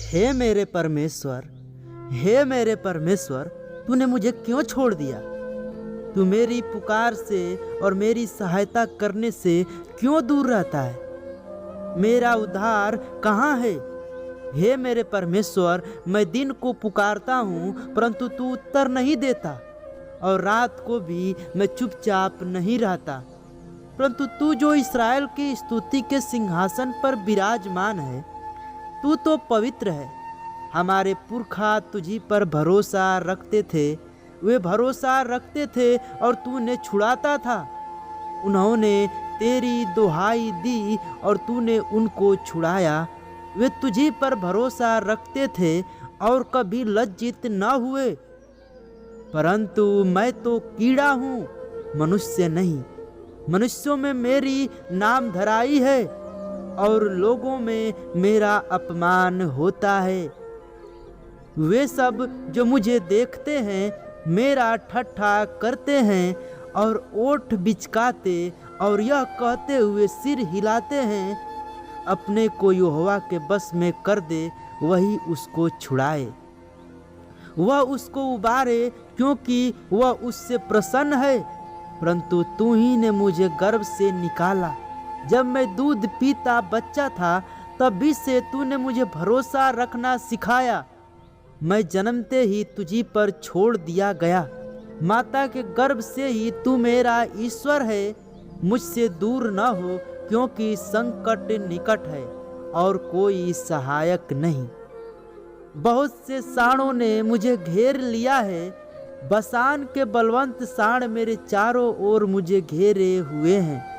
हे मेरे परमेश्वर, हे मेरे परमेश्वर, तूने मुझे क्यों छोड़ दिया? तू मेरी पुकार से और मेरी सहायता करने से क्यों दूर रहता है? मेरा उद्धार कहाँ है? हे मेरे परमेश्वर, मैं दिन को पुकारता हूँ परंतु तू उत्तर नहीं देता, और रात को भी मैं चुपचाप नहीं रहता। परंतु तू जो इस्राएल की स्तुति के सिंहासन पर विराजमान है, तू तो पवित्र है। हमारे पुरखा तुझी पर भरोसा रखते थे, वे भरोसा रखते थे और तूने छुड़ाता था। उन्होंने तेरी दुहाई दी और तूने उनको छुड़ाया। वे तुझी पर भरोसा रखते थे और कभी लज्जित न हुए। परंतु मैं तो कीड़ा हूँ, मनुष्य नहीं। मनुष्यों में मेरी नाम धराई है और लोगों में मेरा अपमान होता है। वे सब जो मुझे देखते हैं मेरा ठट्ठा करते हैं और ओठ बिचकाते और यह कहते हुए सिर हिलाते हैं, अपने को यहोवा के बस में कर दे, वही उसको छुड़ाए। वह उसको उबारे क्योंकि वह उससे प्रसन्न है। परंतु तू ही ने मुझे गर्भ से निकाला। जब मैं दूध पीता बच्चा था तभी से तूने मुझे भरोसा रखना सिखाया। मैं जन्मते ही तुझी पर छोड़ दिया गया। माता के गर्भ से ही तू मेरा ईश्वर है। मुझसे दूर न हो, क्योंकि संकट निकट है और कोई सहायक नहीं। बहुत से साँड़ों ने मुझे घेर लिया है। बसान के बलवंत साँड़ मेरे चारों ओर मुझे घेरे हुए हैं।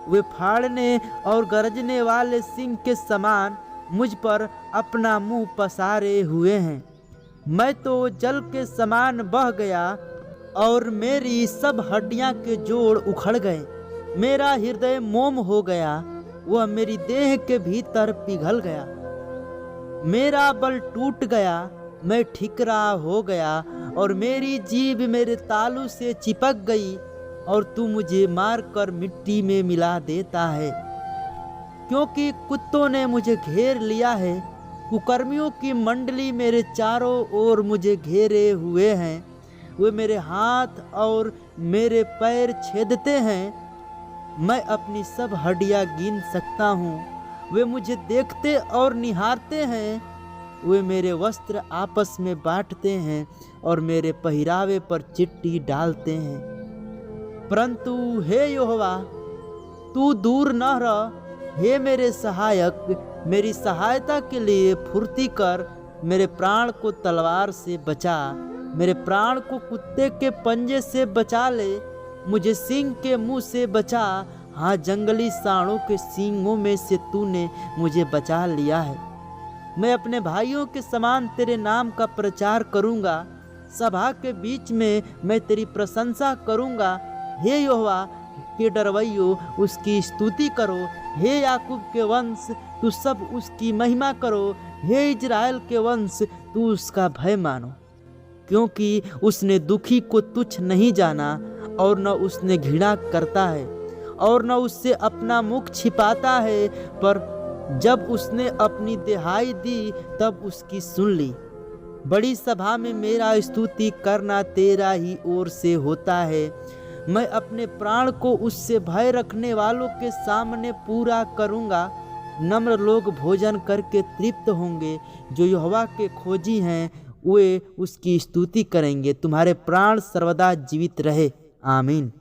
वे फाड़ने और गरजने वाले सिंह के समान मुझ पर अपना मुंह पसारे हुए हैं। मैं तो जल के समान बह गया और मेरी सब हड्डियां के जोड़ उखड़ गए। मेरा हृदय मोम हो गया, वह मेरी देह के भीतर पिघल गया। मेरा बल टूट गया, मैं ठिकरा हो गया और मेरी जीभ मेरे तालू से चिपक गई, और तू मुझे मारकर मिट्टी में मिला देता है। क्योंकि कुत्तों ने मुझे घेर लिया है, कुकर्मियों की मंडली मेरे चारों ओर मुझे घेरे हुए हैं। वे मेरे हाथ और मेरे पैर छेदते हैं। मैं अपनी सब हड्डियां गिन सकता हूँ। वे मुझे देखते और निहारते हैं। वे मेरे वस्त्र आपस में बांटते हैं और मेरे पहरावे पर चिट्ठी डालते हैं। परंतु हे यहोवा, तू दूर न रह। हे मेरे सहायक, मेरी सहायता के लिए फुर्ती कर। मेरे प्राण को तलवार से बचा, मेरे प्राण को कुत्ते के पंजे से बचा ले। मुझे सिंह के मुंह से बचा। हाँ, जंगली साँड़ों के सींगों में से तूने मुझे बचा लिया है। मैं अपने भाइयों के समान तेरे नाम का प्रचार करूँगा। सभा के बीच में मैं तेरी प्रशंसा करूँगा। हे यहोवा के डरवैयो, उसकी स्तुति करो। हे याकूब के वंश, तू सब उसकी महिमा करो। हे इजराइल के वंश, तू उसका भय मानो। क्योंकि उसने दुखी को तुच्छ नहीं जाना और न उसने घृणा करता है और न उससे अपना मुख छिपाता है। पर जब उसने अपनी दिहाई दी तब उसकी सुन ली। बड़ी सभा में मेरा स्तुति करना तेरा ही ओर से होता है। मैं अपने प्राण को उससे भय रखने वालों के सामने पूरा करूँगा। नम्र लोग भोजन करके तृप्त होंगे। जो यहोवा के खोजी हैं वे उसकी स्तुति करेंगे। तुम्हारे प्राण सर्वदा जीवित रहे। आमीन।